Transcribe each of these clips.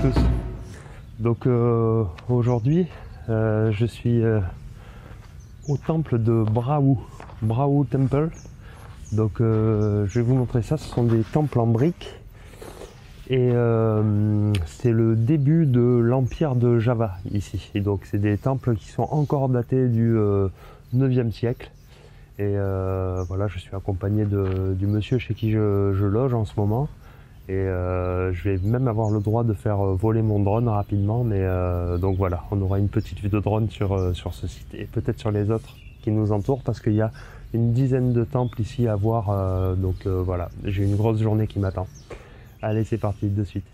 tous. Donc aujourd'hui, je suis au temple de Brahu Temple. Donc je vais vous montrer ça. Ce sont des temples en briques et c'est le début de l'empire de Java ici. Et donc c'est des temples qui sont encore datés du 9e siècle. Et voilà, je suis accompagné du monsieur chez qui je loge en ce moment. Et je vais même avoir le droit de faire voler mon drone rapidement, mais donc voilà, on aura une petite vue de drone sur ce site et peut-être sur les autres qui nous entourent, parce qu'il y a une dizaine de temples ici à voir, donc voilà, j'ai une grosse journée qui m'attend. Allez, c'est parti, de suite.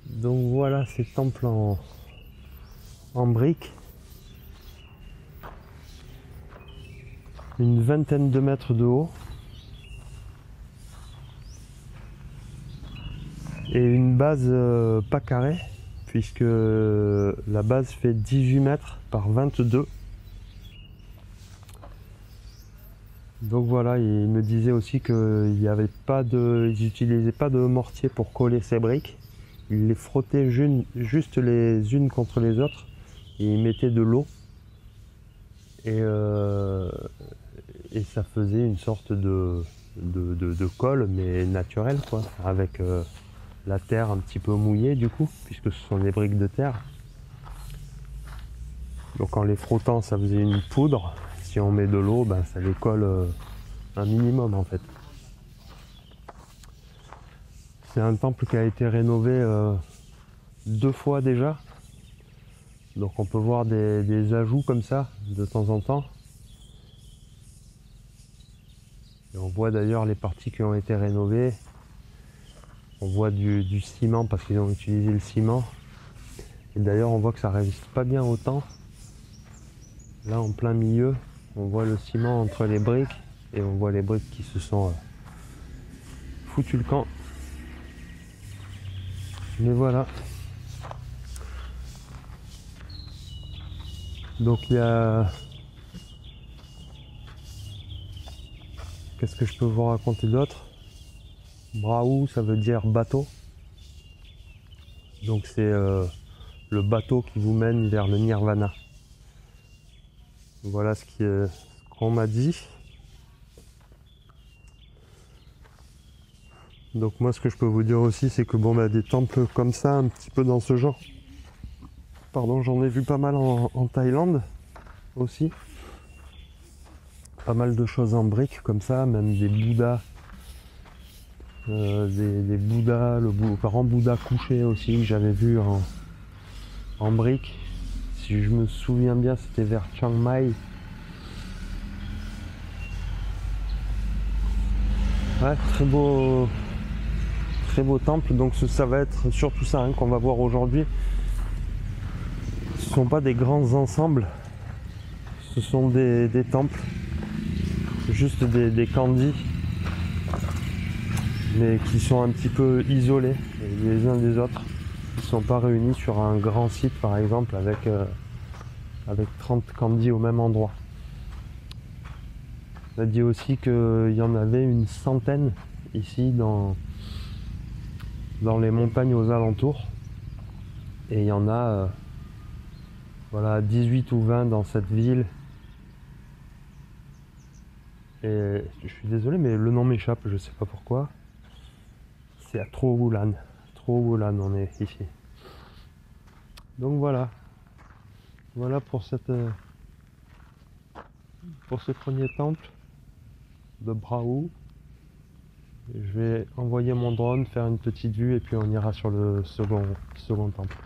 Donc voilà ces temples en briques. Une vingtaine de mètres de haut. Et une base pas carrée, puisque la base fait 18 mètres par 22. Donc voilà, il me disait aussi qu'ils n'utilisaient pas de mortier pour coller ces briques. Ils les frottaient juste les unes contre les autres et ils mettaient de l'eau. Et ça faisait une sorte de colle, mais naturelle, quoi, avec la terre un petit peu mouillée du coup, puisque ce sont des briques de terre. Donc en les frottant, ça faisait une poudre. Si on met de l'eau, ben, ça les colle un minimum en fait. C'est un temple qui a été rénové 2 fois déjà. Donc on peut voir des ajouts comme ça de temps en temps. Et on voit d'ailleurs les parties qui ont été rénovées. On voit du ciment parce qu'ils ont utilisé le ciment. Et d'ailleurs on voit que ça résiste pas bien au temps. Là en plein milieu, on voit le ciment entre les briques et on voit les briques qui se sont foutu le camp. Mais voilà. Donc il y a... Qu'est-ce que je peux vous raconter d'autre? Brahu, ça veut dire bateau. Donc c'est le bateau qui vous mène vers le nirvana. Voilà ce qu'on m'a dit. Donc moi ce que je peux vous dire aussi, c'est que bon, des temples comme ça, un petit peu dans ce genre. Pardon, j'en ai vu pas mal en Thaïlande aussi. Pas mal de choses en briques comme ça, même des Bouddhas. Des Bouddhas, le grand Bouddha couché aussi, que j'avais vu en briques. Si je me souviens bien, c'était vers Chiang Mai. Ouais, très beau temple. Donc ça va être surtout ça qu'on va voir aujourd'hui. Ce ne sont pas des grands ensembles, ce sont des temples, juste des kandis, mais qui sont un petit peu isolés les uns des autres. Ils ne sont pas réunis sur un grand site par exemple avec 30 kandis au même endroit. On a dit aussi qu'il y en avait une centaine ici dans les montagnes aux alentours. Et il y en a voilà, 18 ou 20 dans cette ville. Et je suis désolé, mais le nom m'échappe, je sais pas pourquoi. C'est à Trowulan. Trowulan, on est ici. Donc voilà. Voilà pour ce premier temple de Brahu. Je vais envoyer mon drone, faire une petite vue et puis on ira sur le second temple.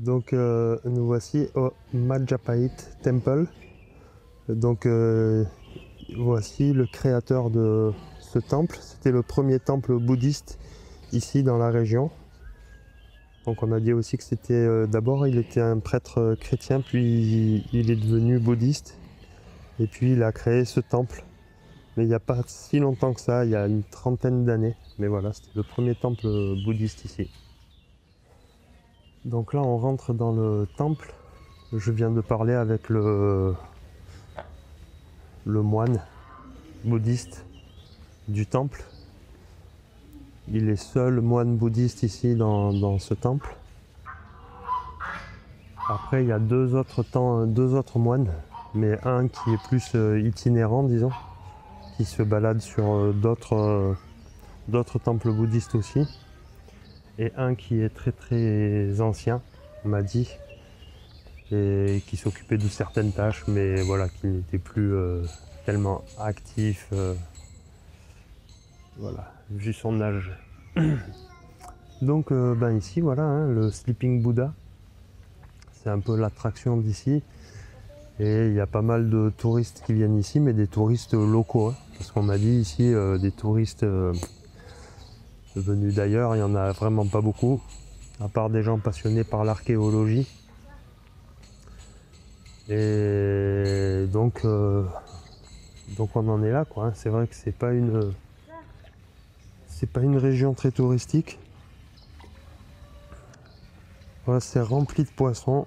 Donc nous voici au Majapahit Temple. Donc voici le créateur de ce temple. C'était le premier temple bouddhiste ici dans la région. Donc on a dit aussi que c'était d'abord il était un prêtre chrétien, puis il est devenu bouddhiste. Et puis il a créé ce temple. Mais il n'y a pas si longtemps que ça, il y a une trentaine d'années. Mais voilà, c'était le premier temple bouddhiste ici. Donc là on rentre dans le temple. Je viens de parler avec le moine bouddhiste du temple. Il est seul moine bouddhiste ici dans ce temple. Après il y a deux autres moines, mais un qui est plus itinérant, disons, qui se balade sur d'autres temples bouddhistes aussi, et un qui est très très ancien, on m'a dit, et qui s'occupait de certaines tâches, mais voilà, qui n'était plus tellement actif, voilà, vu son âge. Donc ici voilà, hein, le Sleeping Buddha, c'est un peu l'attraction d'ici, et il y a pas mal de touristes qui viennent ici, mais des touristes locaux, hein, parce qu'on m'a dit ici des touristes venus d'ailleurs, il n'y en a vraiment pas beaucoup, à part des gens passionnés par l'archéologie. Et donc on en est là, quoi, hein. C'est vrai que c'est pas une région très touristique. Voilà, c'est rempli de poissons.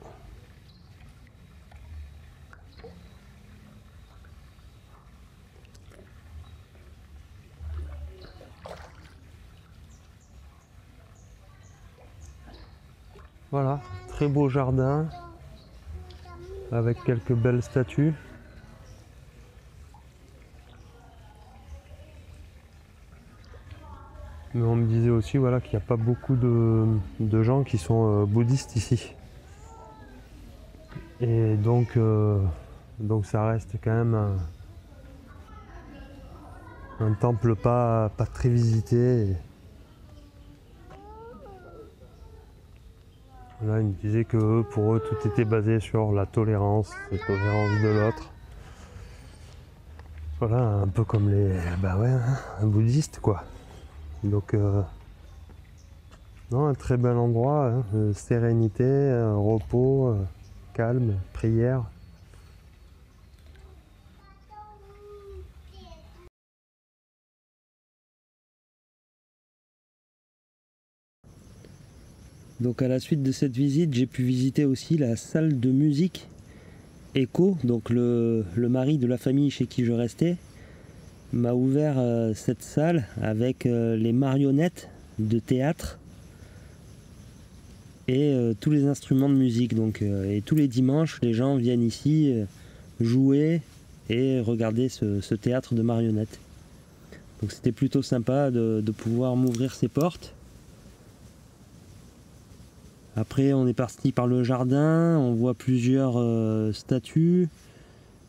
Voilà, très beau jardin avec quelques belles statues. Mais on me disait aussi voilà, qu'il n'y a pas beaucoup de gens qui sont bouddhistes ici. Et donc ça reste quand même un temple pas très visité. Là, ils me disaient que pour eux, tout était basé sur la tolérance de l'autre. Voilà, un peu comme un bouddhiste, quoi. Donc, non, un très bel endroit, hein, sérénité, repos, calme, prière. Donc à la suite de cette visite, j'ai pu visiter aussi la salle de musique Echo, donc le mari de la famille chez qui je restais m'a ouvert cette salle avec les marionnettes de théâtre et tous les instruments de musique. Donc, et tous les dimanches, les gens viennent ici jouer et regarder ce théâtre de marionnettes. Donc c'était plutôt sympa de pouvoir m'ouvrir ces portes. Après on est parti par le jardin, on voit plusieurs statues,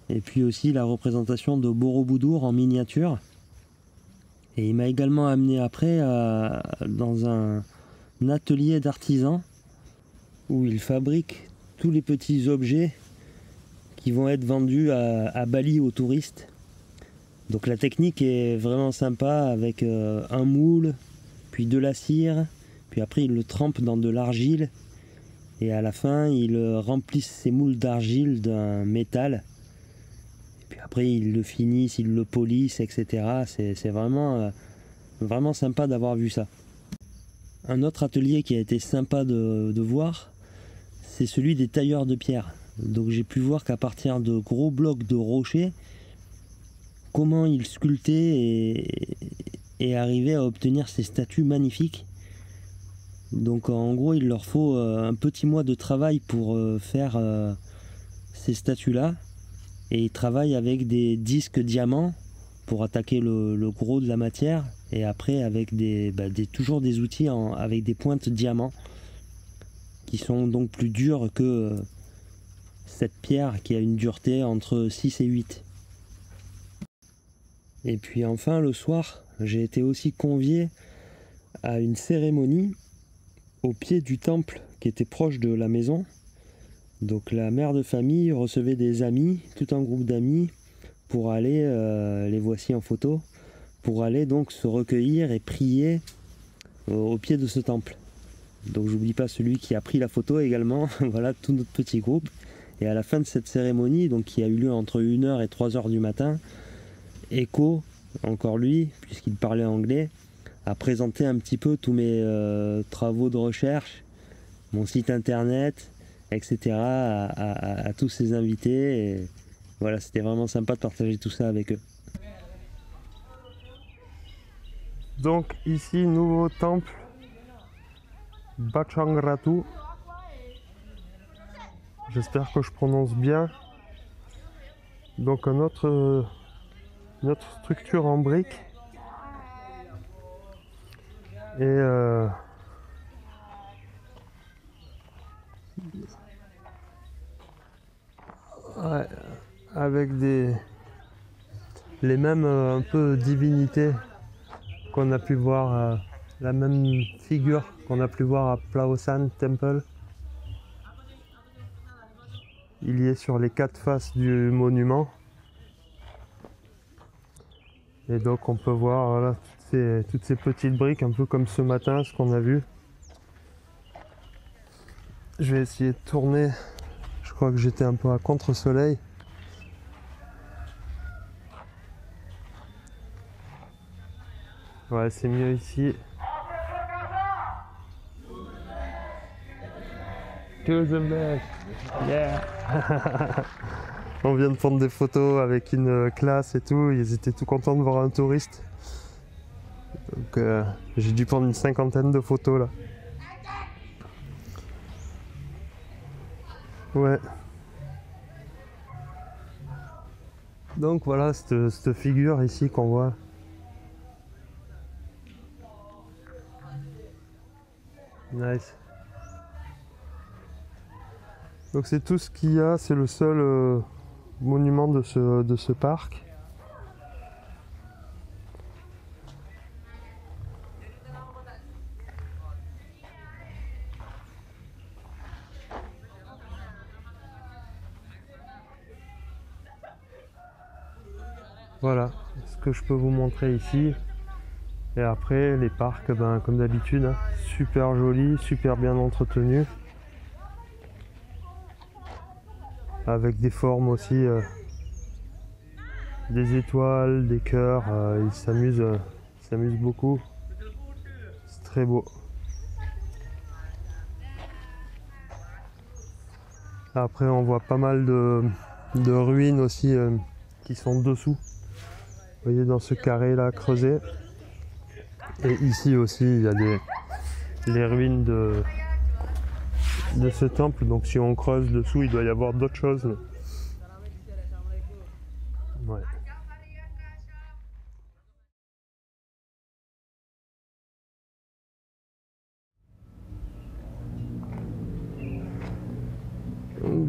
et puis aussi la représentation de Borobudur en miniature. Et il m'a également amené après dans un atelier d'artisan où il fabrique tous les petits objets qui vont être vendus à Bali aux touristes. Donc la technique est vraiment sympa avec un moule, puis de la cire, puis après il le trempe dans de l'argile et à la fin il remplissent ces moules d'argile d'un métal. Et puis après ils le finissent, ils le polissent, etc. C'est vraiment, vraiment sympa d'avoir vu ça. Un autre atelier qui a été sympa de voir, c'est celui des tailleurs de pierre. Donc j'ai pu voir qu'à partir de gros blocs de rochers, comment ils sculptaient et arrivaient à obtenir ces statues magnifiques. Donc en gros il leur faut un petit mois de travail pour faire ces statues là, et ils travaillent avec des disques diamants pour attaquer le gros de la matière, et après avec toujours des outils avec des pointes diamants qui sont donc plus dures que cette pierre qui a une dureté entre 6 et 8. Et puis enfin le soir, j'ai été aussi convié à une cérémonie au pied du temple qui qui était proche de la maison. Donc la mère de famille recevait des amis, tout un groupe d'amis, pour aller, les voici en photo, pour aller donc se recueillir et prier au pied de ce temple. Donc j'oublie pas celui qui a pris la photo également, voilà tout notre petit groupe. Et à la fin de cette cérémonie, donc qui a eu lieu entre 1h et 3h du matin, Echo, encore lui, puisqu'il parlait anglais, a présenté un petit peu tous mes travaux de recherche, mon site internet, etc. à tous ses invités. Et voilà, c'était vraiment sympa de partager tout ça avec eux. Donc ici, nouveau temple, Bachangratu. J'espère que je prononce bien. Donc une autre structure en briques. Et ouais, avec les mêmes un peu divinités qu'on a pu voir, la même figure qu'on a pu voir à Plaosan Temple. Il y est sur les 4 faces du monument. Et donc on peut voir voilà, toutes ces petites briques, un peu comme ce matin, ce qu'on a vu. Je vais essayer de tourner. Je crois que j'étais un peu à contre-soleil. Ouais, c'est mieux ici. To the best. Yeah. On vient de prendre des photos avec une classe et tout. Ils étaient tout contents de voir un touriste. Donc j'ai dû prendre une 50aine de photos là. Ouais. Donc voilà cette figure ici qu'on voit. Nice. Donc c'est tout ce qu'il y a, c'est le seul monument de ce parc. Voilà ce que je peux vous montrer ici. Et après les parcs, ben, comme d'habitude, hein, super jolis, super bien entretenus. Avec des formes aussi, des étoiles, des cœurs, ils s'amusent beaucoup. C'est très beau. Après on voit pas mal de ruines aussi qui sont dessous. Vous voyez dans ce carré là creusé. Et ici aussi il y a les ruines de ce temple. Donc si on creuse dessous il doit y avoir d'autres choses. Ouais.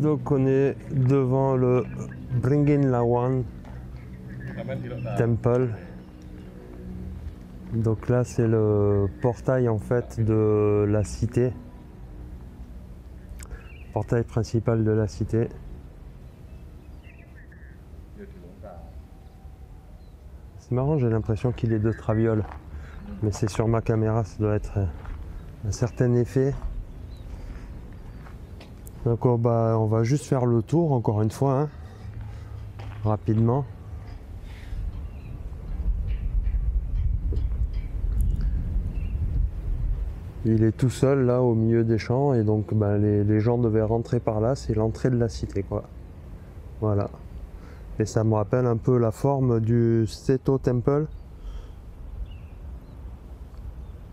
Donc on est devant le Bringin-Lawan Temple. Donc là c'est le portail en fait de la cité. Portail principal de la cité. C'est marrant, j'ai l'impression qu'il est de traviole. Mais c'est sur ma caméra, ça doit être un certain effet. Donc on va juste faire le tour encore une fois, hein, rapidement. Il est tout seul là au milieu des champs et donc les gens devaient rentrer par là, c'est l'entrée de la cité quoi. Voilà. Et ça me rappelle un peu la forme du Seto Temple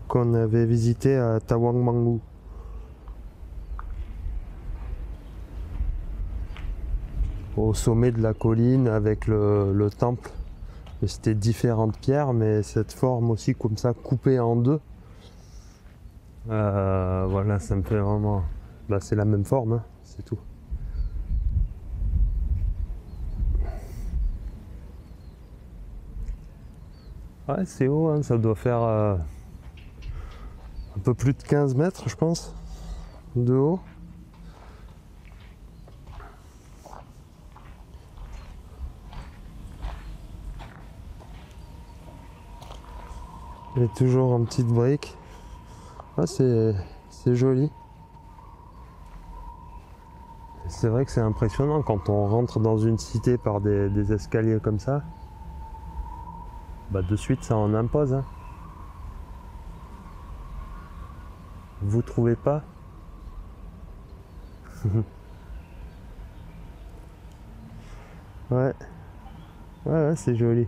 qu'on avait visité à Tawangmangu. Au sommet de la colline avec le temple. C'était différentes pierres, mais cette forme aussi comme ça coupée en deux. Voilà, ça me fait vraiment... c'est la même forme, hein, c'est tout. Ouais, c'est haut, hein, ça doit faire un peu plus de 15 mètres, je pense. de haut. Et toujours en petite brique. Ah, c'est joli. C'est vrai que c'est impressionnant quand on rentre dans une cité par des escaliers comme ça. Bah de suite ça en impose. Hein. Vous trouvez pas? Ouais. Ouais, c'est joli.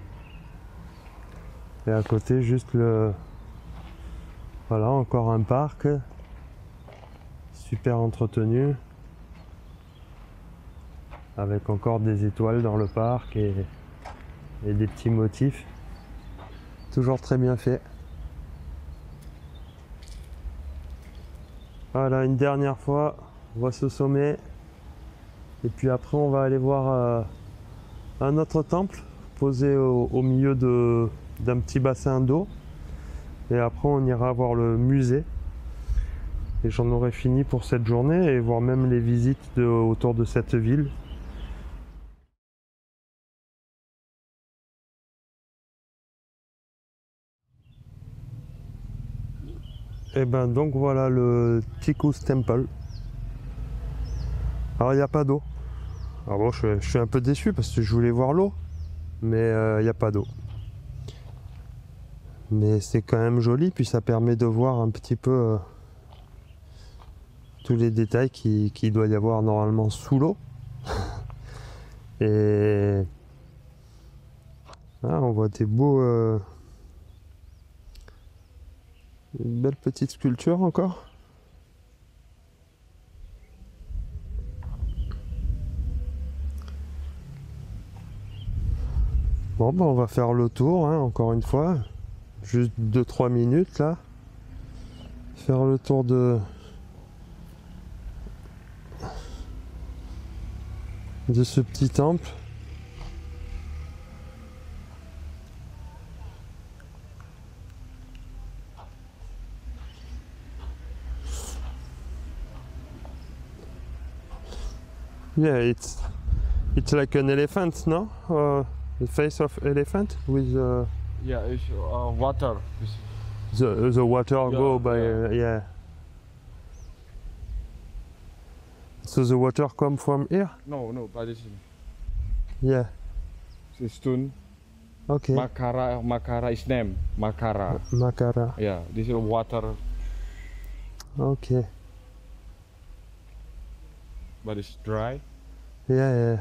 Et à côté juste le... Voilà, encore un parc. Super entretenu. Avec encore des étoiles dans le parc et des petits motifs. Toujours très bien fait. Voilà, une dernière fois, on voit ce sommet. Et puis après, on va aller voir un autre temple posé au milieu d'un petit bassin d'eau. Et après, on ira voir le musée. Et j'en aurai fini pour cette journée et voir même les visites autour de cette ville. Et ben donc voilà le Tikus Temple. Alors il n'y a pas d'eau. Alors bon, je suis un peu déçu parce que je voulais voir l'eau, mais il n'y a pas d'eau. Mais c'est quand même joli, puis ça permet de voir un petit peu tous les détails qu'il doit y avoir normalement sous l'eau. Et là, on voit des beaux... une belle petite sculpture encore. Bon, ben on va faire le tour, hein, encore une fois. Juste 2-3 minutes là. Faire le tour de ce petit temple. Yeah, it's like an elephant, no? The face of elephant with Yeah, it's water. the water go by yeah. So the water come from here? No, but this Yeah. is stone. Okay. Makara is name. Makara. Makara. Yeah, this is water, Okay. but it's dry. Yeah.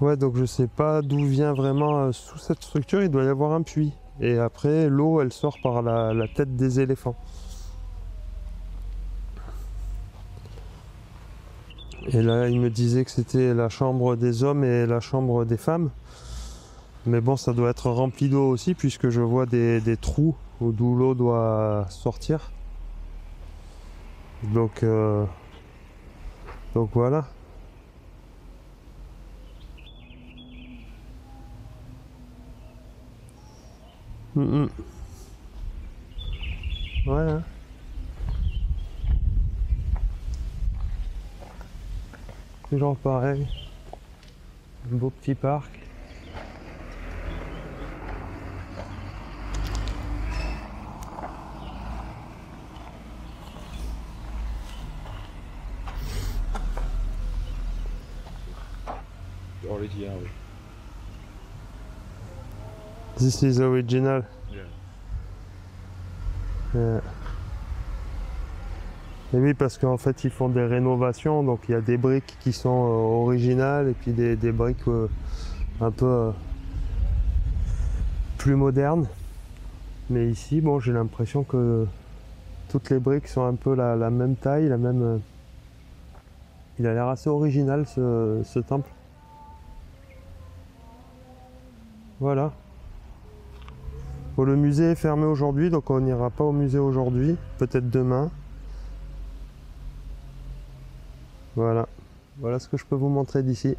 Ouais, donc je sais pas d'où vient vraiment sous cette structure, il doit y avoir un puits. Et après, l'eau, elle sort par la tête des éléphants. Et là, il me disait que c'était la chambre des hommes et la chambre des femmes. Mais bon, ça doit être rempli d'eau aussi, puisque je vois des trous d'où l'eau doit sortir. Donc voilà. Ouais. Hein. Toujours pareil. Un beau petit parc. Original. This is original. Yeah. Et oui, parce qu'en fait ils font des rénovations, donc il y a des briques qui sont originales et puis des briques un peu plus modernes. Mais ici, bon, j'ai l'impression que toutes les briques sont un peu la même taille, la même. Il a l'air assez original ce temple. Voilà. Bon, le musée est fermé aujourd'hui, donc on n'ira pas au musée aujourd'hui, peut-être demain. Voilà. Voilà ce que je peux vous montrer d'ici.